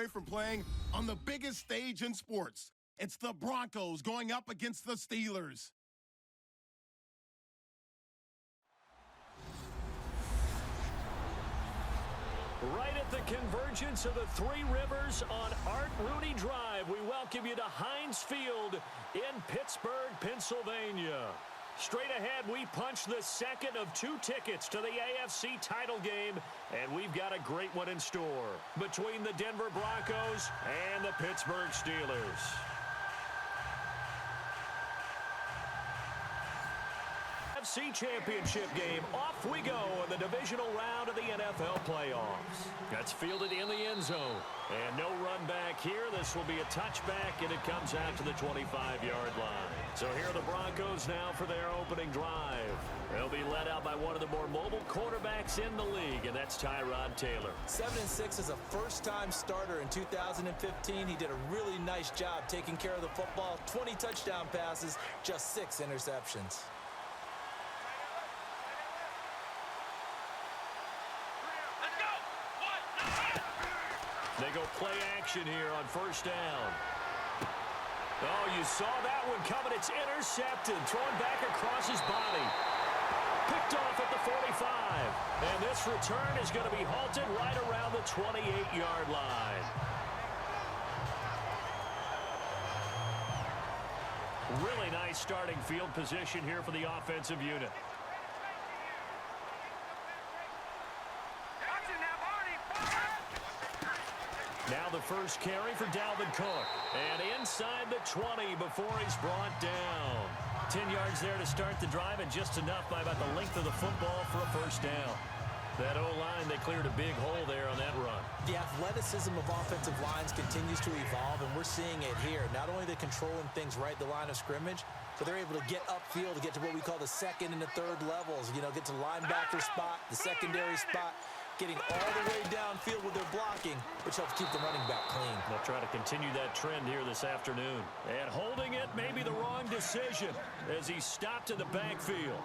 From playing on the biggest stage in sports. It's the Broncos going up against the Steelers. Right at the convergence of the Three Rivers on Art Rooney Drive, we welcome you to Heinz Field in Pittsburgh, Pennsylvania. Straight ahead, we punch the second of 2 tickets to the AFC title game, and we've got a great one in store between the Denver Broncos and the Pittsburgh Steelers. AFC Championship game. Off we go in the divisional round of the NFL playoffs. That's fielded in the end zone. And no run back here. This will be a touchback, and it comes out to the 25-yard line. So here are the Broncos now for their opening drive. They'll be led out by one of the more mobile quarterbacks in the league, and that's Tyrod Taylor. 7-6 as a first-time starter in 2015. He did a really nice job taking care of the football. 20 touchdown passes, just 6 interceptions. They go play action here on first down. Oh, you saw that one coming. It's intercepted. Thrown back across his body. Picked off at the 45. And this return is going to be halted right around the 28-yard line. Really nice starting field position here for the offensive unit. Now the first carry for Dalvin Cook. And inside the 20 before he's brought down. 10 yards there to start the drive, and just enough by about the length of the football for a first down. That O-line, they cleared a big hole there on that run. The athleticism of offensive lines continues to evolve, and we're seeing it here. Not only are they controlling things right at the line of scrimmage, but they're able to get upfield to get to what we call the second and the third levels. You know, get to the linebacker spot, the secondary spot, getting all the way downfield with their blocking, which helps keep the running back clean. They'll try to continue that trend here this afternoon. And holding it may be the wrong decision as he stopped in the backfield.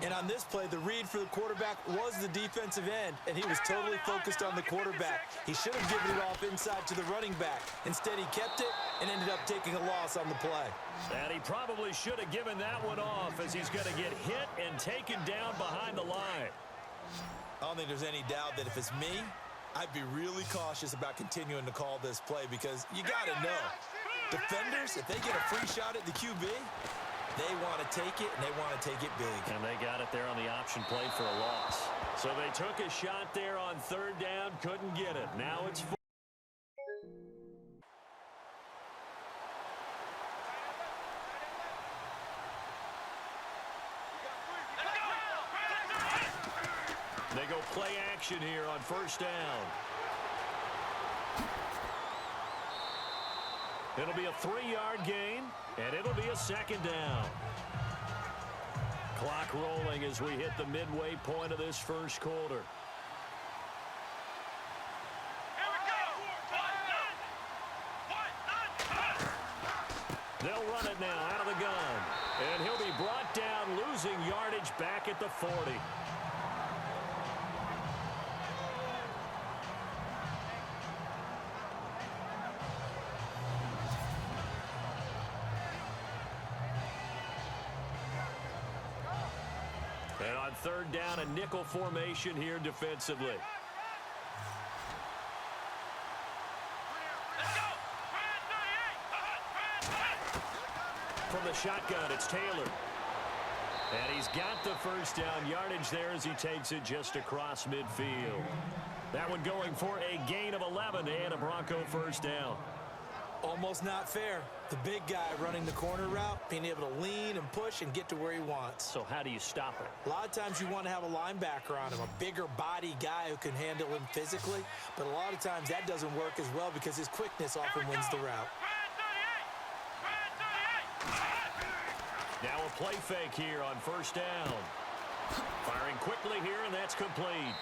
And on this play, the read for the quarterback was the defensive end, and he was totally focused on the quarterback. He should have given it off inside to the running back. Instead, he kept it and ended up taking a loss on the play. And he probably should have given that one off, as he's going to get hit and taken down behind the line. I don't think there's any doubt that if it's me, I'd be really cautious about continuing to call this play, because you got to know, defenders, if they get a free shot at the QB, they want to take it, and they want to take it big. And they got it there on the option play for a loss. So they took a shot there on third down, couldn't get it. Now it's fourth. They go play action here on first down. It'll be a 3-yard gain, and it'll be a second down. Clock rolling as we hit the midway point of this first quarter. They'll run it now out of the gun. And he'll be brought down, losing yardage back at the 40. And on third down, a nickel formation here defensively. From the shotgun, it's Taylor. And he's got the first down yardage there as he takes it just across midfield. That one going for a gain of 11 and a Bronco first down. Almost not fair. The big guy running the corner route, being able to lean and push and get to where he wants. So how do you stop it? A lot of times you want to have a linebacker on him, a bigger body guy who can handle him physically. But a lot of times that doesn't work as well because his quickness often wins the route. Now a play fake here on first down. Firing quickly here, and that's complete.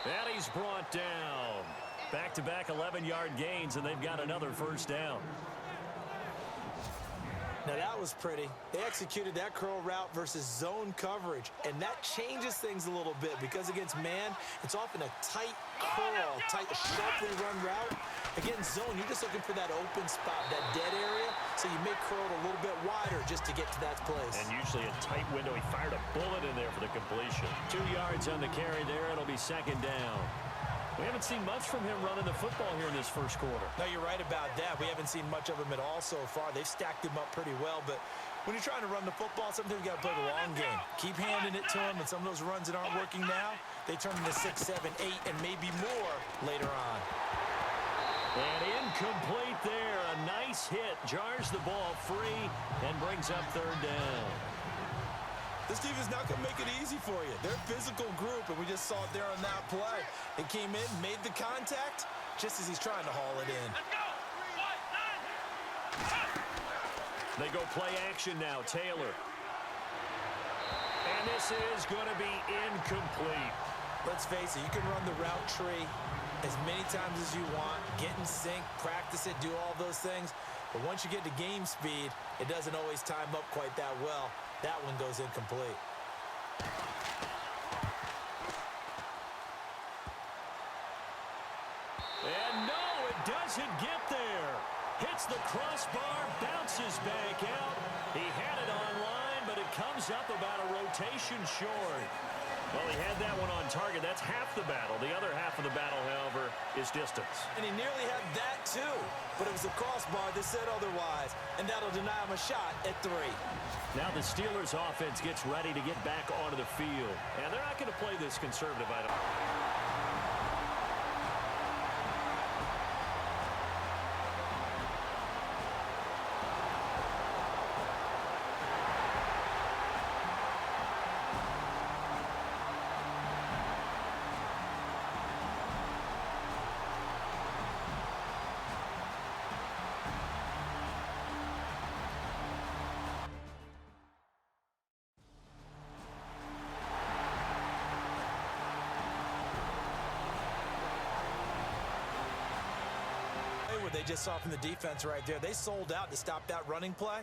And he's brought down. Back-to-back 11-yard gains, and they've got another first down. Now, that was pretty. They executed that curl route versus zone coverage, and that changes things a little bit because against man, it's often a tight curl, tight, sharply run route. Against zone, you're just looking for that open spot, that dead area, so you may curl it a little bit wider just to get to that place. And usually a tight window. He fired a bullet in there for the completion. 2 yards on the carry there. It'll be second down. We haven't seen much from him running the football here in this first quarter. No, you're right about that. We haven't seen much of him at all so far. They've stacked him up pretty well, but when you're trying to run the football, sometimes you got to play the long game. Keep handing it to him, and some of those runs that aren't working now, they turn into 6, 7, 8, and maybe more later on. And incomplete there. A nice hit. Jars the ball free and brings up third down. This team is not going to make it easy for you. They're a physical group, and we just saw it there on that play. They came in, made the contact, just as he's trying to haul it in. They go play action now. Taylor. And this is going to be incomplete. Let's face it, you can run the route tree as many times as you want, get in sync, practice it, do all those things. But once you get to game speed, it doesn't always time up quite that well. That one goes incomplete. And no, it doesn't get there. Hits the crossbar, bounces back out. He had it online, but it comes up about a rotation short. Well, he had that one on target. That's half the battle. The other half of the battle, however, is distance. And he nearly had that, too. But it was the crossbar that said otherwise, and that'll deny him a shot at 3. Now the Steelers' offense gets ready to get back onto the field. And they're not going to play this conservative item. They just saw from the defense right there. They sold out to stop that running play.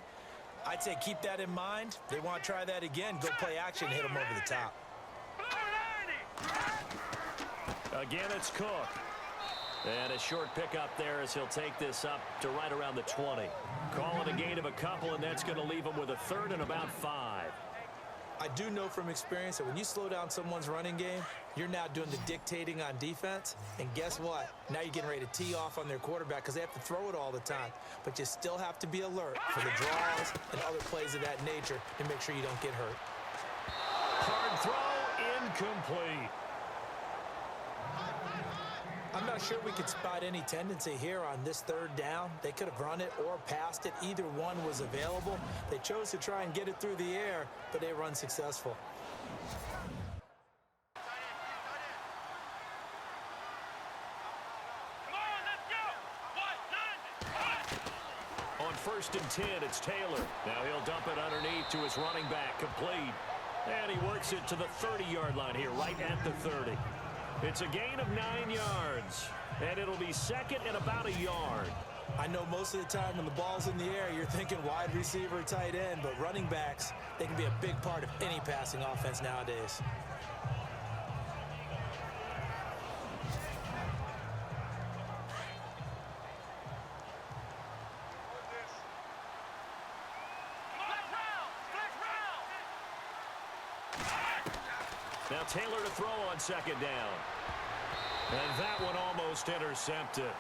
I'd say keep that in mind. They want to try that again. Go play action, hit them over the top. Again, it's Cook. And a short pickup there as he'll take this up to right around the 20. Call it a gain of a couple, and that's going to leave him with a third and about 5. I do know from experience that when you slow down someone's running game, you're now doing the dictating on defense. And guess what? Now you're getting ready to tee off on their quarterback because they have to throw it all the time. But you still have to be alert for the draws and other plays of that nature to make sure you don't get hurt. Hard throw, incomplete. I'm not sure we could spot any tendency here on this third down. They could have run it or passed it. Either one was available. They chose to try and get it through the air, but they were unsuccessful. On 1st and 10, it's Taylor. Now he'll dump it underneath to his running back, complete. And he works it to the 30-yard line here, right at the 30. It's a gain of 9 yards, and it'll be second and about a yard. I know most of the time when the ball's in the air, you're thinking wide receiver, tight end, but running backs, they can be a big part of any passing offense nowadays. Now Taylor to throw on second down. And that one almost intercepted.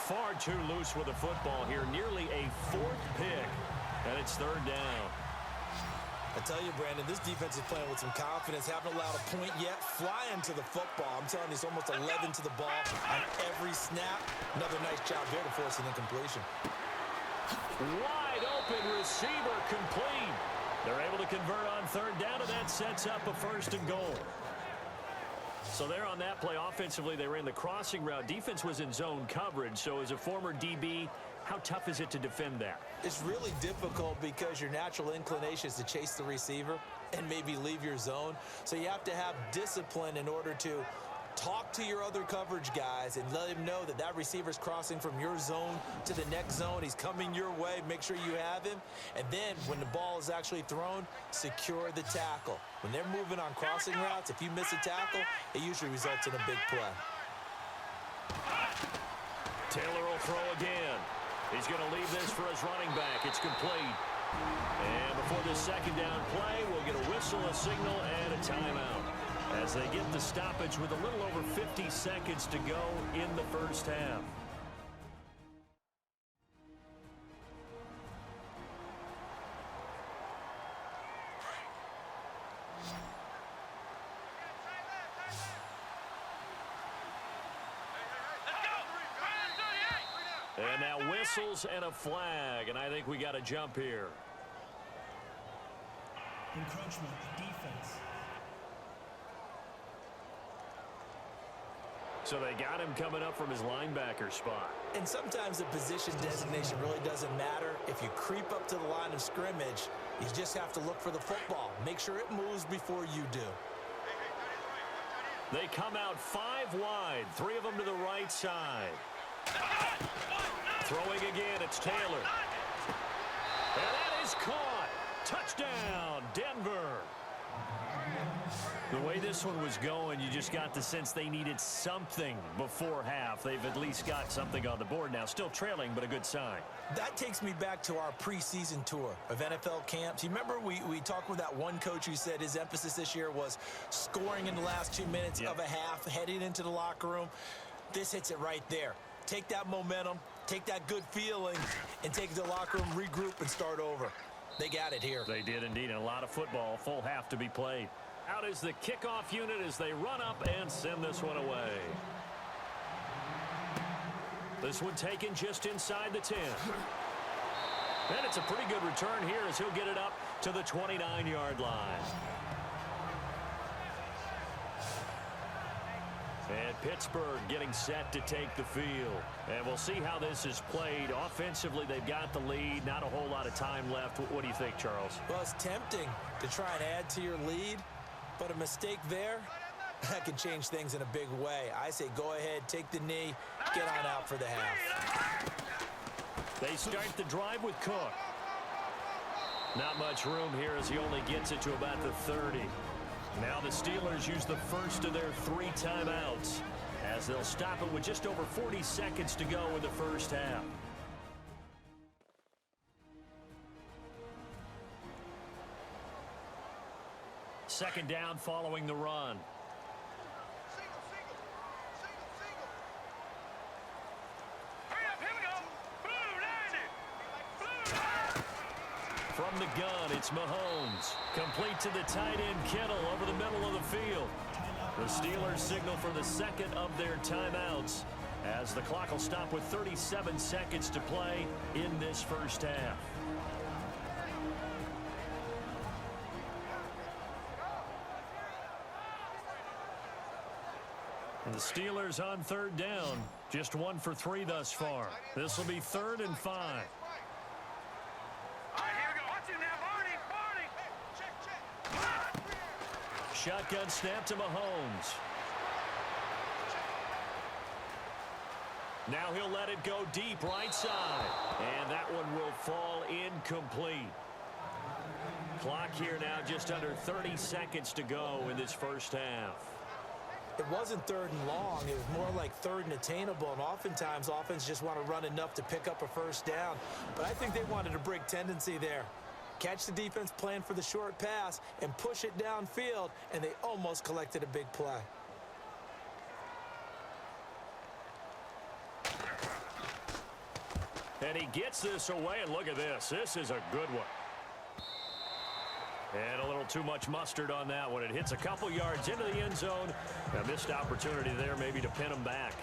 Far too loose with the football here. Nearly a 4th pick. And it's third down. I tell you, Brandon, this defense is playing with some confidence. Haven't allowed a point yet. Flying to the football. I'm telling you, it's almost 11 to the ball on every snap. Another nice job there to force an incompletion. Wide open receiver, complete. They're able to convert on third down, and that sets up a 1st and goal. So there on that play, offensively, they ran the crossing route. Defense was in zone coverage. So as a former DB, how tough is it to defend that? It's really difficult because your natural inclination is to chase the receiver and maybe leave your zone. So you have to have discipline in order to Talk to your other coverage guys and let him know that that receiver's crossing from your zone to the next zone. He's coming your way. Make sure you have him. And then when the ball is actually thrown, secure the tackle. When they're moving on crossing routes, if you miss a tackle, it usually results in a big play. Taylor will throw again. He's going to leave this for his running back. It's complete. And before this second down play, we'll get a whistle, a signal, and a timeout as they get the stoppage with a little over 50 seconds to go in the first half. And now whistles and a flag, and I think we got to jump here. Encroachment, defense. So they got him coming up from his linebacker spot. And sometimes the position designation really doesn't matter. If you creep up to the line of scrimmage, you just have to look for the football. Make sure it moves before you do. They come out 5 wide, 3 of them to the right side. Throwing again, it's Taylor. And that is caught. Touchdown, Denver. The way this one was going, you just got the sense they needed something before half. They've at least got something on the board now. Still trailing, but a good sign. That takes me back to our preseason tour of NFL camps. You remember we talked with that one coach who said his emphasis this year was scoring in the last 2 minutes of a half, heading into the locker room. This hits it right there. Take that momentum, take that good feeling, and take the locker room, regroup, and start over. They got it here. They did indeed, and a lot of football, full half to be played. Out is the kickoff unit as they run up and send this one away. This one taken just inside the 10. And it's a pretty good return here as he'll get it up to the 29-yard line. And Pittsburgh getting set to take the field. And we'll see how this is played. Offensively, they've got the lead. Not a whole lot of time left. What do you think, Charles? Well, it's tempting to try and add to your lead, but a mistake there, that can change things in a big way. I say go ahead, take the knee, get on out for the half. They start the drive with Cook. Not much room here as he only gets it to about the 30. Now the Steelers use the first of their 3 timeouts as they'll stop it with just over 40 seconds to go in the first half. Second down following the run. From the gun, it's Mahomes. Complete to the tight end, Kittle, over the middle of the field. The Steelers signal for the second of their timeouts as the clock will stop with 37 seconds to play in this first half. And the Steelers on third down, just 1 for 3 thus far. This will be 3rd and 5. Shotgun snap to Mahomes. Now he'll let it go deep right side. And that one will fall incomplete. Clock here now just under 30 seconds to go in this first half. It wasn't 3rd and long. It was more like 3rd and attainable. And oftentimes, offense just want to run enough to pick up a first down. But I think they wanted a break tendency there. Catch the defense plan for the short pass and push it downfield, and they almost collected a big play. And he gets this away, and look at this. This is a good one. And a little too much mustard on that one. It hits a couple yards into the end zone. A missed opportunity there maybe to pin him back.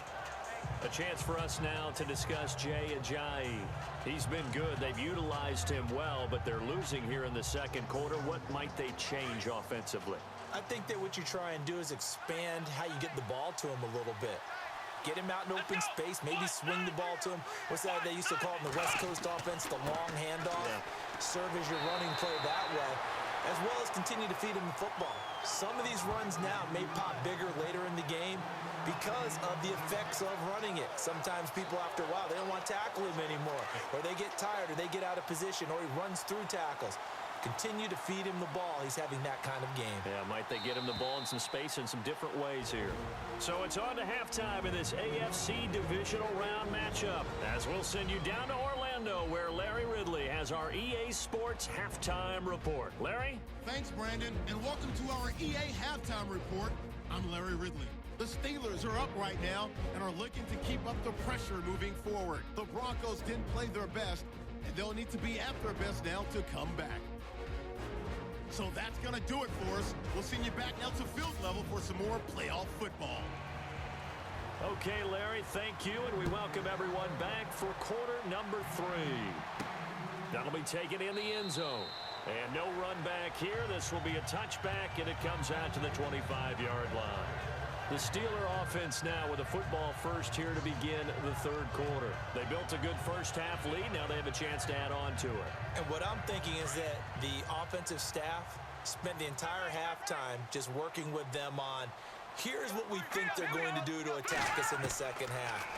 A chance for us now to discuss G.O.A.T. He's been good. They've utilized him well, but they're losing here in the second quarter. What might they change offensively? I think that what you try and do is expand how you get the ball to him a little bit. Get him out in open space, maybe swing the ball to him. What's that they used to call it in the West Coast offense, the long handoff? Yeah. Serve as your running play that way. as well as continue to feed him the football. Some of these runs now may pop bigger later in the game because of the effects of running it. Sometimes people, after a while, they don't want to tackle him anymore, or they get tired, or they get out of position, or he runs through tackles. Continue to feed him the ball. He's having that kind of game. Yeah, might they get him the ball in some space in some different ways here. So it's on to halftime in this AFC divisional round matchup, as we'll send you down to Orlando, where Larry Ridley has our EA Sports halftime report. Larry? Thanks, Brandon, and welcome to our EA halftime report. I'm Larry Ridley. The Steelers are up right now and are looking to keep up the pressure moving forward. The Broncos didn't play their best, and they'll need to be at their best now to come back. So that's going to do it for us. We'll send you back now to field level for some more playoff football. Okay, Larry, thank you, and we welcome everyone back for quarter number 3. That'll be taken in the end zone. And no run back here. This will be a touchback, and it comes out to the 25-yard line. The Steeler offense now with a football first here to begin the third quarter. They built a good first-half lead. Now they have a chance to add on to it. And what I'm thinking is that the offensive staff spent the entire halftime just working with them on, here's what we think they're going to do to attack us in the second half.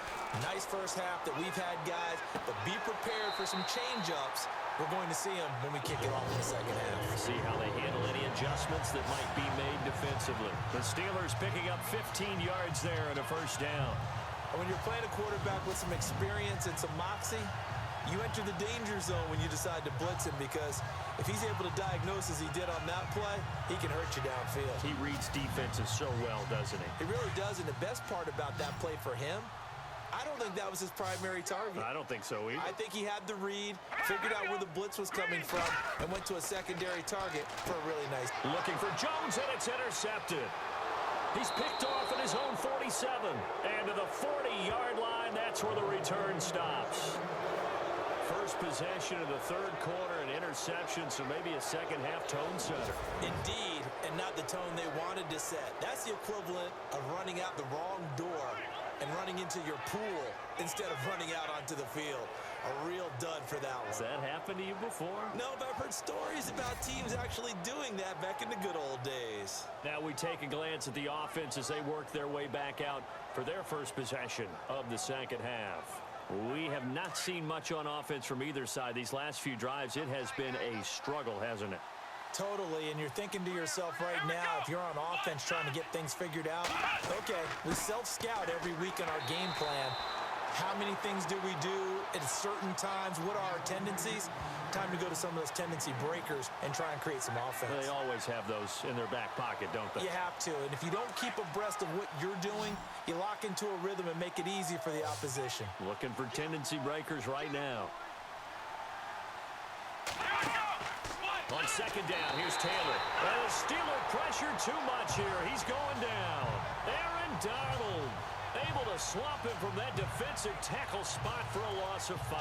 Nice first half that we've had, guys, but be prepared for some change-ups. We're going to see them when we kick it off in the second half. See how they handle any adjustments that might be made defensively. The Steelers picking up 15 yards there and a first down. And when you're playing a quarterback with some experience and some moxie, you enter the danger zone when you decide to blitz him, because if he's able to diagnose as he did on that play, he can hurt you downfield. He reads defenses so well, doesn't he? He really does, and the best part about that play for him, I don't think that was his primary target. I don't think so either. I think he had the read, figured out where the blitz was coming from, and went to a secondary target for a really nice. Looking for Jones, and it's intercepted. He's picked off at his own 47. And to the 40-yard line, that's where the return stops. First possession of the third quarter, an interception, so maybe a second-half tone setter. Indeed, and not the tone they wanted to set. That's the equivalent of running out the wrong door and running into your pool instead of running out onto the field. A real dud for that one. Has that happened to you before? No, but I've heard stories about teams actually doing that back in the good old days. Now we take a glance at the offense as they work their way back out for their first possession of the second half. We have not seen much on offense from either side. These last few drives, it has been a struggle, hasn't it? Totally, and you're thinking to yourself right now, if you're on offense trying to get things figured out, okay, we self-scout every week in our game plan. How many things do we do at certain times? What are our tendencies? Time to go to some of those tendency breakers and try and create some offense. They always have those in their back pocket, don't they? You have to, and if you don't keep abreast of what you're doing, you lock into a rhythm and make it easy for the opposition. Looking for tendency breakers right now. On second down, here's Taylor. And the Steeler pressure too much here. He's going down. Aaron Donald able to swap him from that defensive tackle spot for a loss of 5.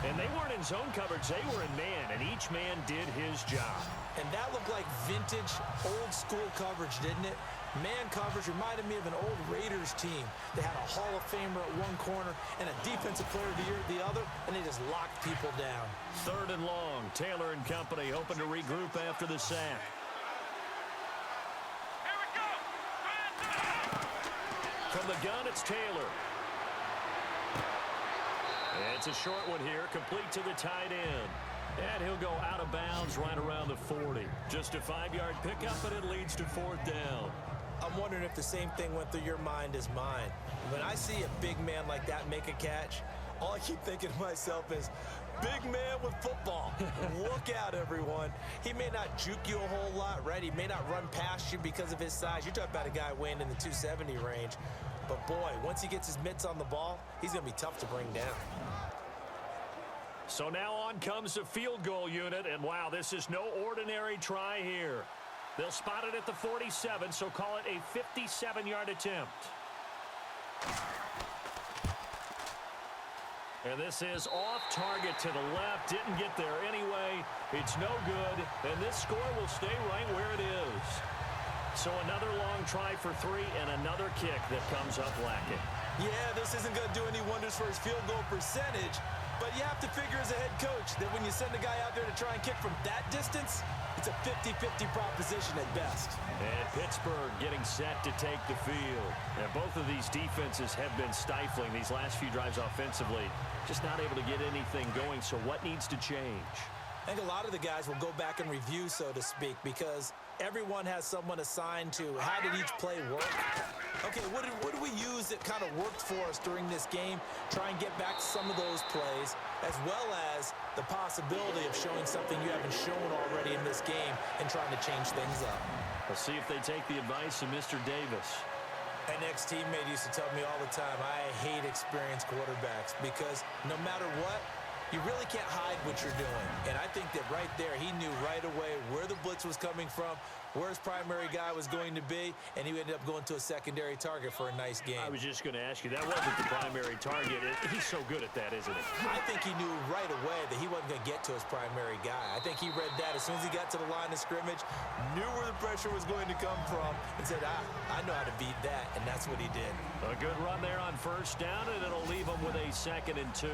And they weren't in zone coverage. They were in man, and each man did his job. And that looked like vintage, old-school coverage, didn't it? Man coverage reminded me of an old Raiders team. They had a Hall of Famer at one corner and a defensive player of the year at the other, and they just locked people down. Third and long. Taylor and company hoping to regroup after the sack. From the gun, it's Taylor. It's a short one here, complete to the tight end. And he'll go out of bounds right around the 40. Just a 5-yard pickup, but it leads to fourth down. I'm wondering if the same thing went through your mind as mine. When I see a big man like that make a catch, all I keep thinking to myself is, big man with football. Look out, everyone. He may not juke you a whole lot, right? He may not run past you because of his size. You're talking about a guy weighing in the 270 range. But, boy, once he gets his mitts on the ball, he's going to be tough to bring down. So now on comes the field goal unit, and wow, this is no ordinary try here. They'll spot it at the 47, so call it a 57-yard attempt. And this is off target to the left. Didn't get there anyway. It's no good, and this score will stay right where it is. So another long try for 3 and another kick that comes up lacking. Yeah, this isn't going to do any wonders for his field goal percentage, But you have to figure as a head coach that when you send a guy out there to try and kick from that distance, it's a 50-50 proposition at best. And Pittsburgh getting set to take the field. And both of these defenses have been stifling these last few drives offensively. Just not able to get anything going, so what needs to change? I think a lot of the guys will go back and review, so to speak, because everyone has someone assigned to how did each play work. Okay, what did we use that kind of worked for us during this game? Try and get back to some of those plays, as well as the possibility of showing something you haven't shown already in this game and trying to change things up. We'll see if they take the advice of Mr. Davis. An ex-teammate used to tell me all the time, I hate experienced quarterbacks because no matter what, you really can't hide what you're doing. And I think that right there, he knew right away where the blitz was coming from, where his primary guy was going to be, and he ended up going to a secondary target for a nice game. I was just going to ask you, that wasn't the primary target. He's so good at that, isn't he? I think he knew right away that he wasn't going to get to his primary guy. I think he read that as soon as he got to the line of scrimmage, knew where the pressure was going to come from, and said, I know how to beat that, and that's what he did. A good run there on first down, and it'll leave him with a 2nd and 2.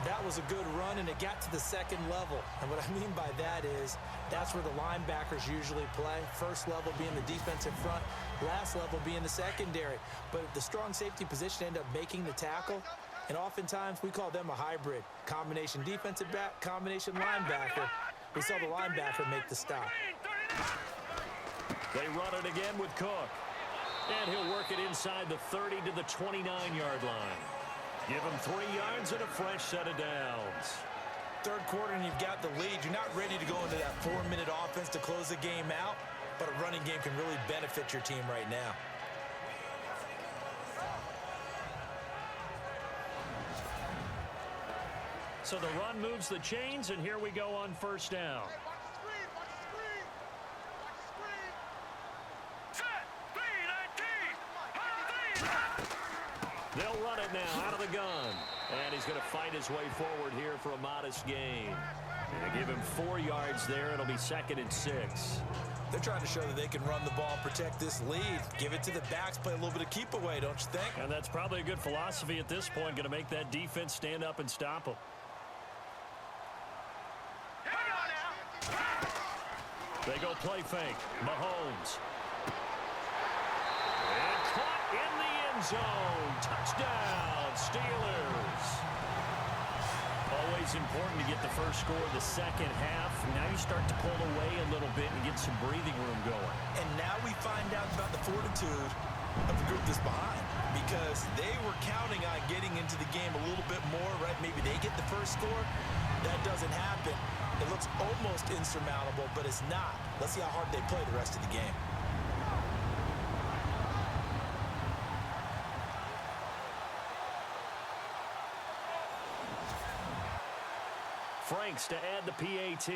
That was a good run, and it got to the second level. And what I mean by that is that's where the linebackers usually play. First level being the defensive front, last level being the secondary. But the strong safety position ended up making the tackle, and oftentimes we call them a hybrid. Combination defensive back, combination linebacker. We saw the linebacker make the stop. They run it again with Cook. And he'll work it inside the 30 to the 29-yard line. Give him 3 yards and a fresh set of downs. Third quarter and you've got the lead. You're not ready to go into that 4-minute offense to close the game out, but a running game can really benefit your team right now. So the run moves the chains, and here we go on first down. They'll run it now out of the gun. And he's going to fight his way forward here for a modest gain. And give him 4 yards there. It'll be 2nd and 6. They're trying to show that they can run the ball, protect this lead. Give it to the backs, play a little bit of keep away, don't you think? And that's probably a good philosophy at this point. Going to make that defense stand up and stop them. They go play fake. Mahomes. And caught in the end zone. Touchdown, Steelers. Always important to get the first score of the second half. Now you start to pull away a little bit and get some breathing room going. And now we find out about the fortitude of the group that's behind, because they were counting on getting into the game a little bit more, right? Maybe they get the first score. That doesn't happen. It looks almost insurmountable, but it's not. Let's see how hard they play the rest of the game. Franks to add the PAT.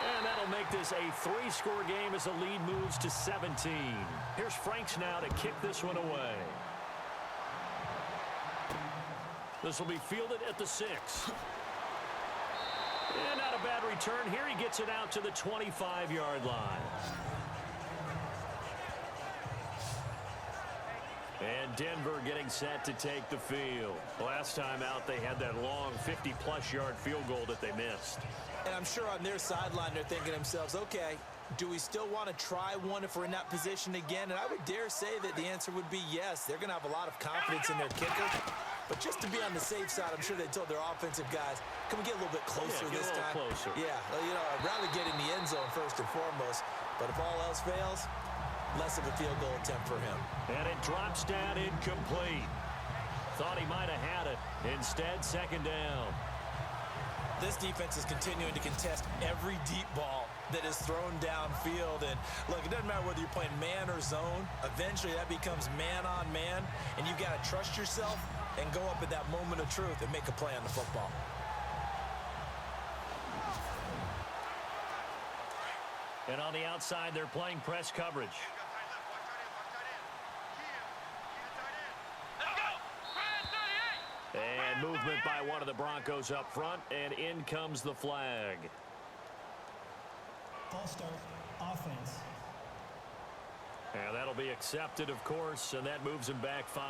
And that'll make this a 3-score game as the lead moves to 17. Here's Franks now to kick this one away. This will be fielded at the 6. And not a bad return here. He gets it out to the 25-yard line. And Denver getting set to take the field. Last time out, they had that long 50-plus yard field goal that they missed. And I'm sure on their sideline, they're thinking to themselves, okay, do we still want to try one if we're in that position again? And I would dare say that the answer would be yes. They're going to have a lot of confidence in their kicker. But just to be on the safe side, I'm sure they told their offensive guys, can we get a little bit closer this time? Closer. Yeah, you know, I'd rather get in the end zone first and foremost. But if all else fails, less of a field goal attempt for him. And it drops down incomplete. Thought he might have had it. Instead, 2nd down. This defense is continuing to contest every deep ball that is thrown downfield. And look, it doesn't matter whether you're playing man or zone. Eventually, that becomes man on man. And you've got to trust yourself and go up at that moment of truth and make a play on the football. And on the outside, they're playing press coverage. And movement by one of the Broncos up front, and in comes the flag. False start, offense. And that'll be accepted, of course, and that moves him back 5.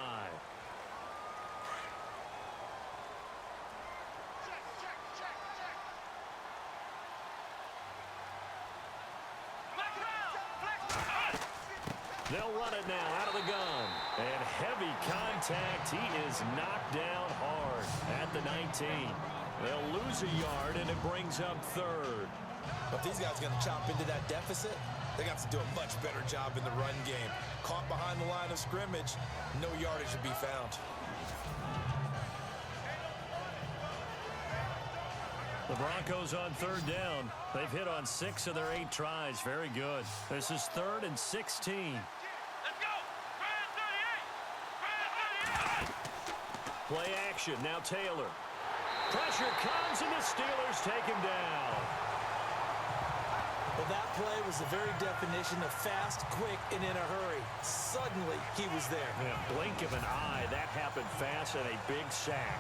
They'll run it now out of the gun. And heavy contact. He is knocked down hard at the 19. They'll lose a yard, and it brings up 3rd. But if these guys are going to chop into that deficit, they got to do a much better job in the run game. Caught behind the line of scrimmage, no yardage to be found. The Broncos on 3rd down. They've hit on 6 of their 8 tries. Very good. This is 3rd and 16. Play action. Now Taylor. Pressure comes, and the Steelers take him down. Well, that play was the very definition of fast, quick, and in a hurry. Suddenly, he was there. Yeah, blink of an eye. That happened fast, and a big sack.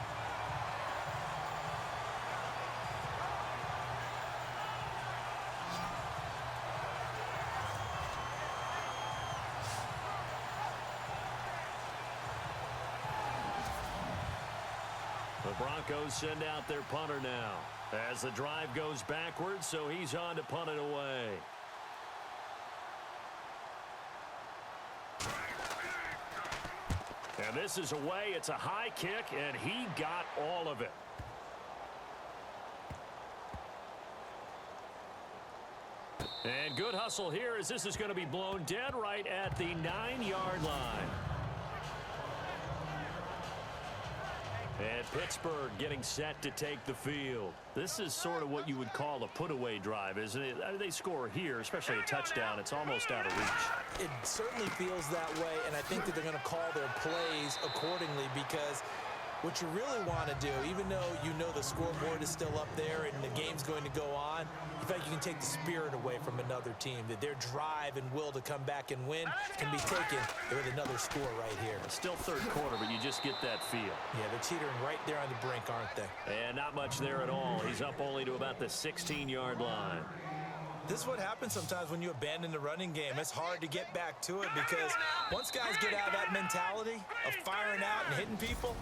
The Broncos send out their punter now as the drive goes backwards, so he's on to punt it away. And this is away. It's a high kick, and he got all of it. And good hustle here as this is going to be blown dead right at the 9-yard line. And Pittsburgh getting set to take the field. This is sort of what you would call a put-away drive, isn't it? I mean, they score here, especially a touchdown. It's almost out of reach. It certainly feels that way, and I think that they're going to call their plays accordingly because what you really want to do, even though you know the scoreboard is still up there and the game's going to go on, in fact, you can take the spirit away from another team. That their drive and will to come back and win can be taken with another score right here. It's still 3rd quarter, but you just get that feel. Yeah, they're teetering right there on the brink, aren't they? And not much there at all. He's up only to about the 16-yard line. This is what happens sometimes when you abandon the running game. It's hard to get back to it because once guys get out of that mentality of firing out and hitting people,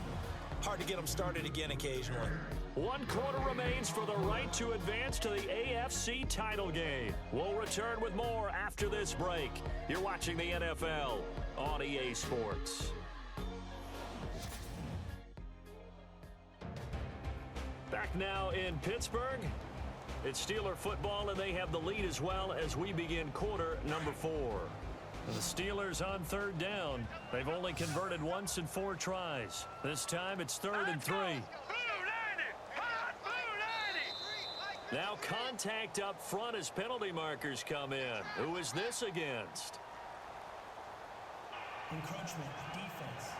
hard to get them started again occasionally. 1 quarter remains for the right to advance to the AFC title game. We'll return with more after this break. You're watching the NFL on EA Sports. Back now in Pittsburgh. It's Steeler football, and they have the lead as well as we begin quarter number 4. And the Steelers on 3rd down. They've only converted once in 4 tries. This time it's 3rd and 3. Now contact up front as penalty markers come in. Who is this against? Encroachment defense.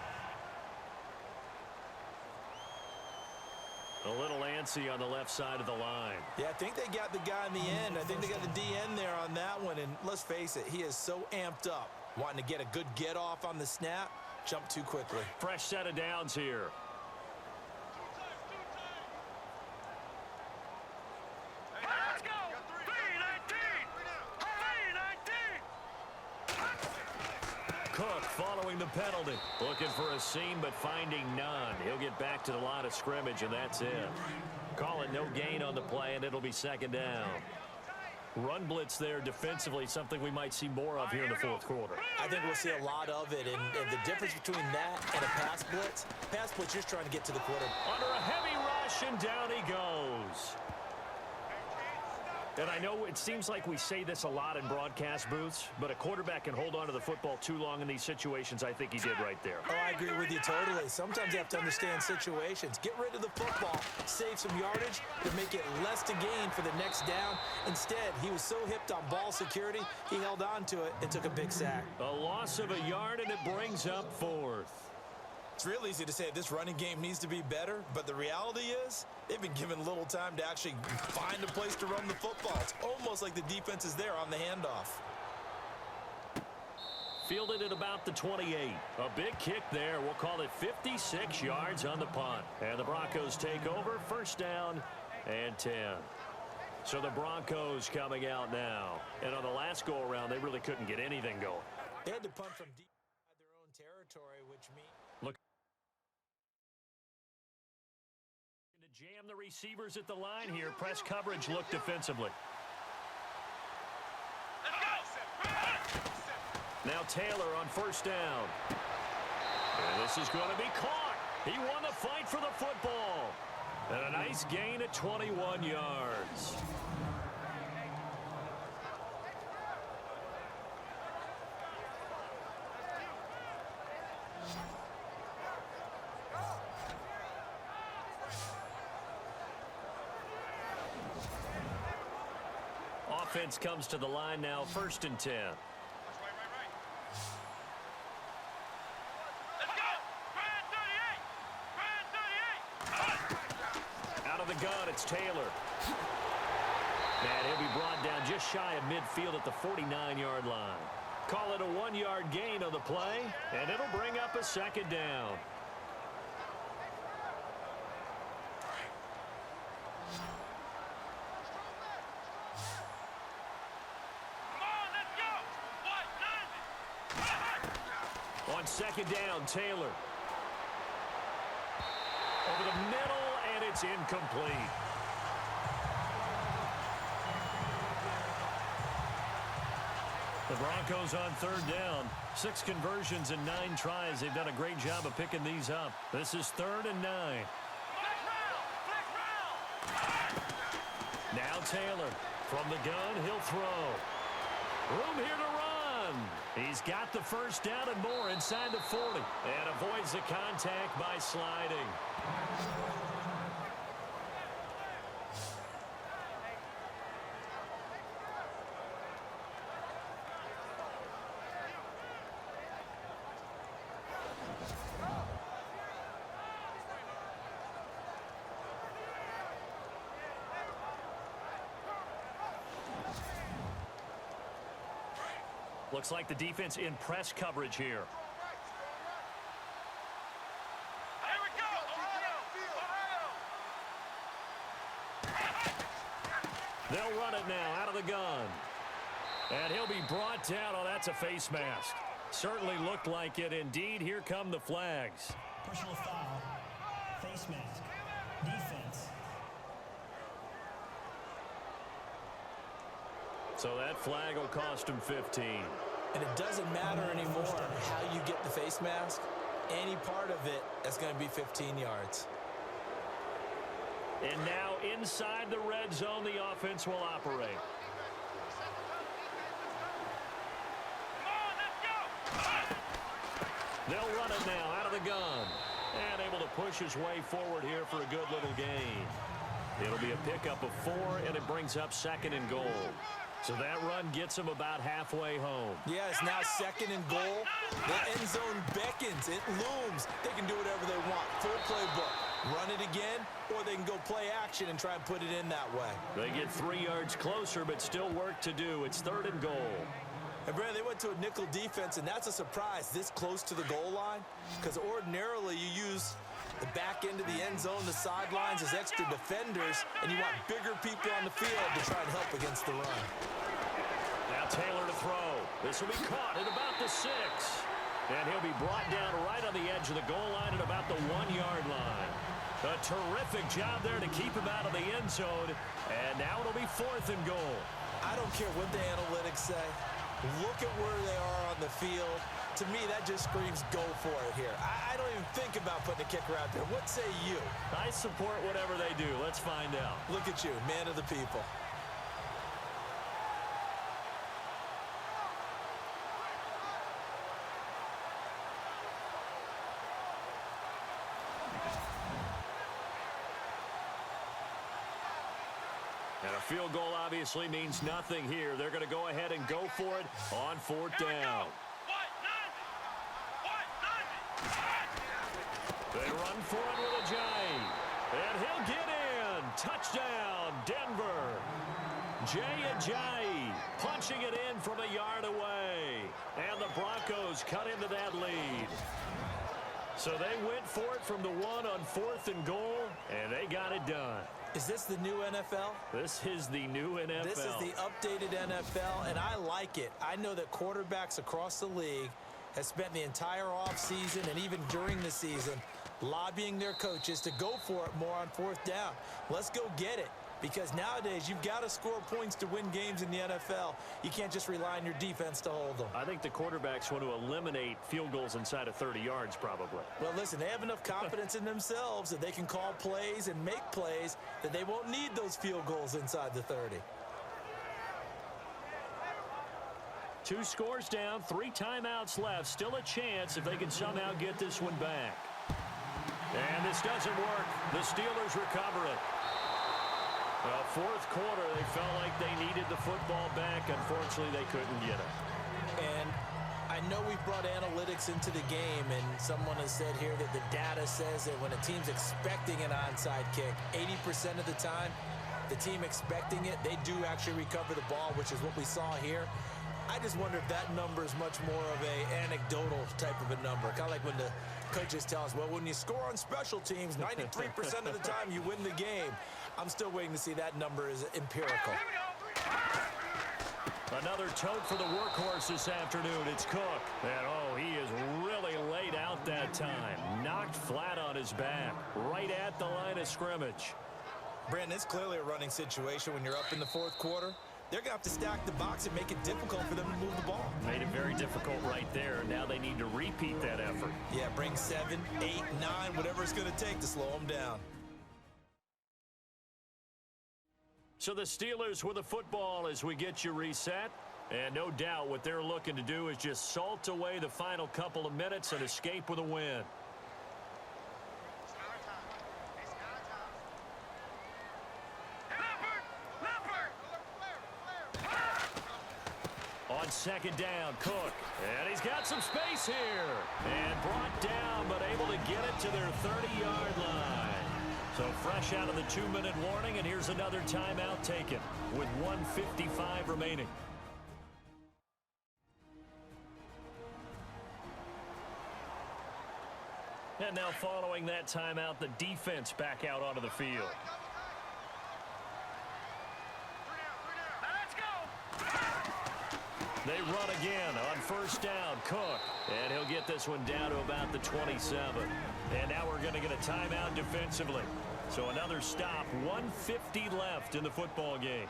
A little antsy on the left side of the line. Yeah, I think they got the guy in the end. I think they got the DN there on that one. And let's face it, he is so amped up, wanting to get a good get off on the snap, jump too quickly. Fresh set of downs here. Cook following the penalty. Looking for a seam, but finding none. He'll get back to the line of scrimmage, and that's it. Call it no gain on the play, and it'll be 2nd down. Run blitz there defensively, something we might see more of here in the 4th quarter. I think we'll see a lot of it, and the difference between that and a pass blitz, you're trying to get to the quarter. Under a heavy rush, and down he goes. And I know it seems like we say this a lot in broadcast booths, but a quarterback can hold on to the football too long in these situations. I think he did right there. Oh, I agree with you totally. Sometimes you have to understand situations. Get rid of the football, save some yardage to make it less to gain for the next down. Instead, he was so hipped on ball security, he held on to it and took a big sack. A loss of a yard, and it brings up 4th. It's real easy to say this running game needs to be better, but the reality is they've been given little time to actually find a place to run the football. It's almost like the defense is there on the handoff. Fielded at about the 28. A big kick there. We'll call it 56 yards on the punt. And the Broncos take over. 1st down and 10. So the Broncos coming out now. And on the last go-around, they really couldn't get anything going. They had to punt from deep inside their own territory, which means... Look. To jam the receivers at the line here. Press coverage look defensively. Now Taylor on first down. And this is going to be caught. He won the fight for the football. And a nice gain at 21 yards. Offense comes to the line now, 1st and 10. Out of the gun, it's Taylor. And he'll be brought down just shy of midfield at the 49-yard line. Call it a 1-yard gain on the play, and it'll bring up a 2nd down. On 2nd down, Taylor. Over the middle, and it's incomplete. The Broncos on 3rd down. 6 conversions and 9 tries. They've done a great job of picking these up. This is 3rd and 9. Now Taylor. From the gun, he'll throw. Room here to run. He's got the 1st down and more inside the 40. And avoids the contact by sliding. Looks like the defense in press coverage here. They'll run it now out of the gun. And he'll be brought down. Oh, that's a face mask. Certainly looked like it. Indeed, here come the flags. Personal foul. Face mask. Defense. So that flag will cost him 15. And it doesn't matter anymore how you get the face mask. Any part of it is going to be 15 yards. And now inside the red zone, the offense will operate. They'll run it now out of the gun. And able to push his way forward here for a good little gain. It'll be a pickup of 4, and it brings up 2nd and goal. So that run gets him about halfway home. Yeah, it's now 2nd and goal. The end zone beckons. It looms. They can do whatever they want. Full playbook. Run it again, or they can go play action and try and put it in that way. They get 3 yards closer, but still work to do. It's 3rd and goal. And, Brad, they went to a nickel defense, and that's a surprise this close to the goal line, because ordinarily you use the back end of the end zone, the sidelines as extra defenders, and you want bigger people on the field to try and help against the run. Now Taylor to throw. This will be caught at about the 6. And he'll be brought down right on the edge of the goal line at about the 1-yard line. A terrific job there to keep him out of the end zone. And now it'll be 4th and goal. I don't care what the analytics say. Look at where they are on the field. To me, that just screams go for it here. I don't even think about putting a kicker out there. What say you? I support whatever they do. Let's find out. Look at you, man of the people. And a field goal obviously means nothing here. They're going to go ahead and go for it on 4th down. They run for it with a J. And he'll get in. Touchdown, Denver. G.O.A.T punching it in from a yard away. And the Broncos cut into that lead. So they went for it from the 1 on 4th and goal, and they got it done. Is this the new NFL? This is the new NFL. This is the updated NFL, and I like it. I know that quarterbacks across the league have spent the entire offseason and even during the season lobbying their coaches to go for it more on fourth down. Let's go get it. Because nowadays, you've got to score points to win games in the NFL. You can't just rely on your defense to hold them. I think the quarterbacks want to eliminate field goals inside of 30 yards, probably. Well, listen, they have enough confidence in themselves that they can call plays and make plays that they won't need those field goals inside the 30. 2 scores down, 3 timeouts left. Still a chance if they can somehow get this one back. And this doesn't work. The Steelers recover it. Well, fourth quarter, they felt like they needed the football back. Unfortunately, they couldn't get it. And I know we've brought analytics into the game, and someone has said here that the data says that when a team's expecting an onside kick, 80% of the time, the team expecting it, they do actually recover the ball, which is what we saw here. I just wonder if that number is much more of an anecdotal type of a number. Kind of like when the coaches tell us, well, when you score on special teams, 93% of the time you win the game. I'm still waiting to see that number is empirical. Another tote for the workhorse this afternoon. It's Cook. And, oh, he is really laid out that time. Knocked flat on his back. Right at the line of scrimmage. Brandon, it's clearly a running situation when you're up in the fourth quarter. They're going to have to stack the box and make it difficult for them to move the ball. Made it very difficult right there. Now they need to repeat that effort. Yeah, bring 7, 8, 9, whatever it's going to take to slow them down. So the Steelers with the football as we get you reset. And no doubt what they're looking to do is just salt away the final couple of minutes and escape with a win. On second down, Cook. And he's got some space here. And brought down, but able to get it to their 30-yard line. So fresh out of the 2-minute warning, and here's another timeout taken with 1:55 remaining. And now following that timeout, the defense back out onto the field. They run again on first down. Cook. And he'll get this one down to about the 27. And now we're going to get a timeout defensively. So another stop. 1:50 left in the football game.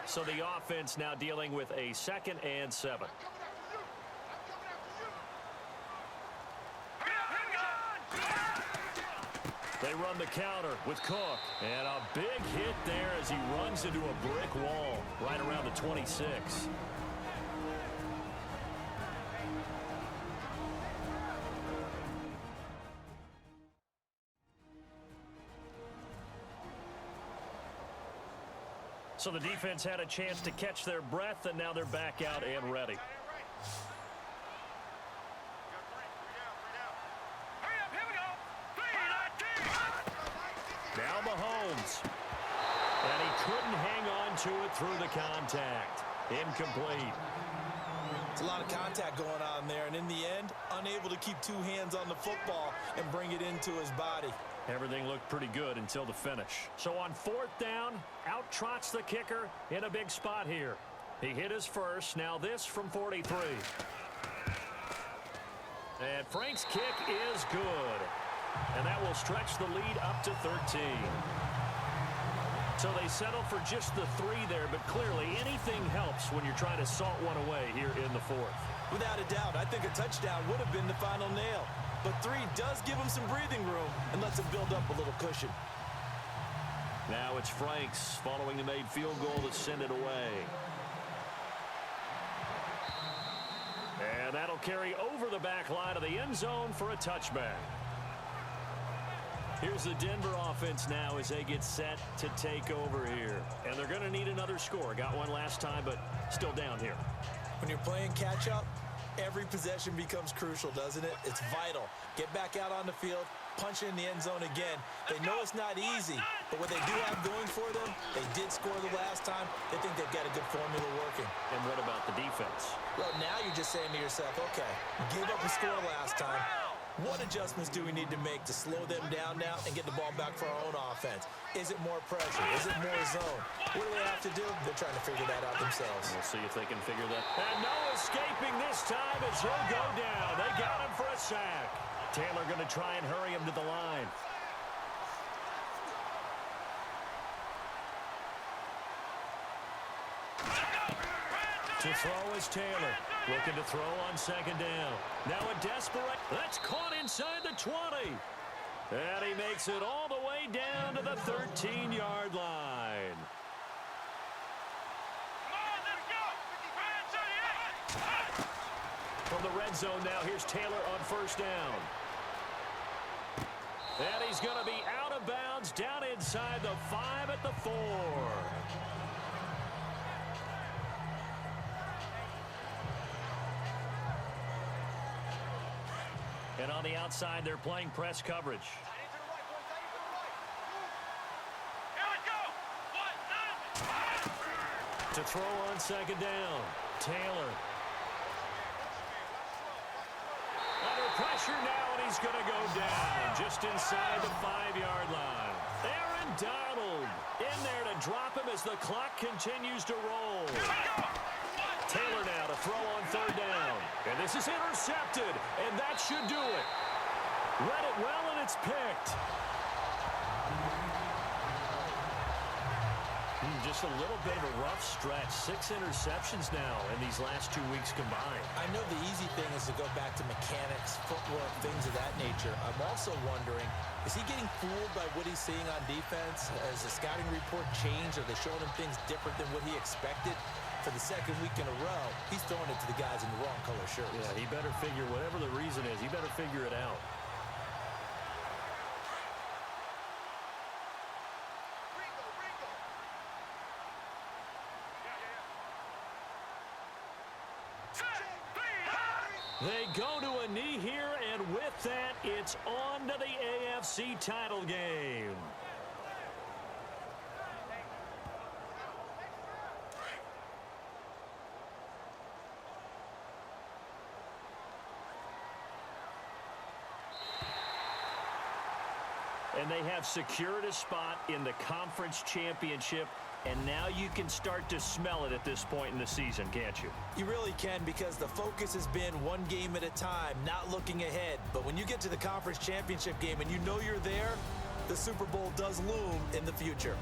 So the offense now dealing with a 2nd and 7. They run the counter with Cook. And a big hit there as he runs into a brick wall right around the 26. So the defense had a chance to catch their breath, and now they're back out and ready. Now Mahomes. And he couldn't hang on to it through the contact. Incomplete. It's a lot of contact going on there, and in the end, unable to keep 2 hands on the football and bring it into his body. Everything looked pretty good until the finish. So on 4th down, out trots the kicker in a big spot here. He hit his first. Now this from 43. And Frank's kick is good. And that will stretch the lead up to 13. So they settle for just the 3 there, but clearly anything helps when you're trying to salt one away here in the 4th. Without a doubt, I think a touchdown would have been the final nail. But 3 does give him some breathing room and lets him build up a little cushion. Now it's Franks following the made field goal to send it away. And that'll carry over the back line of the end zone for a touchback. Here's the Denver offense now as they get set to take over here. And they're going to need another score. Got one last time, but still down here. When you're playing catch-up, every possession becomes crucial, doesn't it? It's vital. Get back out on the field, punch in the end zone again. They know it's not easy, but what they do have going for them, they did score the last time. They think they've got a good formula working. And what about the defense? Well, now you're just saying to yourself, okay, gave up a score last time. What adjustments do we need to make to slow them down now and get the ball back for our own offense? Is it more pressure? Is it more zone? What do they have to do? They're trying to figure that out themselves. We'll see if they can figure that. And no escaping this time as he'll go down. They got him for a sack. Taylor going to try and hurry him to the line. To throw is Taylor. Looking to throw on second down. Now a desperate. That's caught inside the 20. And he makes it all the way down to the 13-yard line. From the red zone now, here's Taylor on first down. And he's going to be out of bounds down inside the 5 at the 4. And on the outside, they're playing press coverage. To throw on second down, Taylor. Under pressure now, and he's going to go down just inside the 5-yard line. Aaron Donald in there to drop him as the clock continues to roll. Taylor now to throw on third down. And this is intercepted, and that should do it. Read it well, and it's picked. Just a little bit of a rough stretch. 6 interceptions now in these last 2 weeks combined. I know the easy thing is to go back to mechanics, footwork, things of that nature. I'm also wondering, is he getting fooled by what he's seeing on defense? Has the scouting report changed? Are they showing him things different than what he expected? For the second week in a row, he's throwing it to the guys in the wrong color shirts. Yeah, he better figure, whatever the reason is, he better figure it out. They go to a knee here, and with that, it's on to the AFC title game. And they have secured a spot in the conference championship, and now you can start to smell it at this point in the season, can't you? You really can, because the focus has been one game at a time, not looking ahead. But when you get to the conference championship game and you know you're there, the Super Bowl does loom in the future.